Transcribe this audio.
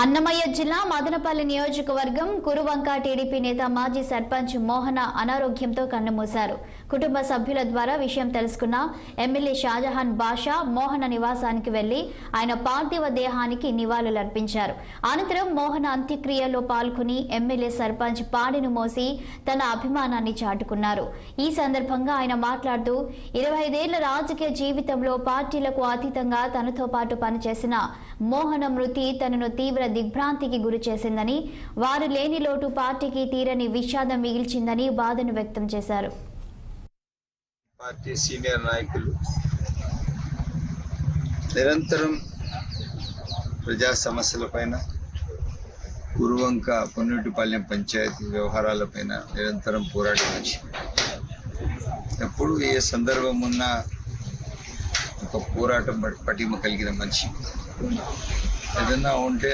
అన్నమయ్య జిల్లా మదనపల్లి నియోజకవర్గం కురువంక టీడీపీ నేత మాజీ సర్పంచ్ మోహన అనారోగ్యంతో కన్నుమూశారు. కుటుంబ సభ్యుల ద్వారా విషయం తెలుసుకున్న ఎమ్మెల్యే షాజహాన్ బాషా మోహన నివాసానికి వెళ్లి ఆయన పార్థివ దేహానికి నివాళులర్పించారు. అనంతరం మోహన అంత్యక్రియలో పాల్గొని ఎమ్మెల్యే సర్పంచ్ పాడిని మోసి తన అభిమానాన్ని చాటుకున్నారు. ఈ సందర్భంగా ఆయన మాట్లాడుతూ 25 ఏళ్ల రాజకీయ జీవితంలో పార్టీలకు అతీతంగా తనతో పాటు పనిచేసిన మోహన మృతి తనను తీవ్ర దిగ్భ్రాంతికి గురి చేసిందని, వారు లేని లోటు పార్టీకి తీరని విషాదం మిగిల్చిందని బాధను వ్యక్తం చేశారు. పార్టీ సీనియర్ నాయకులు నిరంతరం ప్రజా సమస్యలపైన, కురువంక పొన్నూటిపాలెం పంచాయతీ వ్యవహారాలపైన నిరంతరం పోరాడే మనిషి. ఎప్పుడు ఏ సందర్భం ఉన్నా ఒక పోరాటం పటిమ కలిగిన మనిషి. ఏదన్నా ఉంటే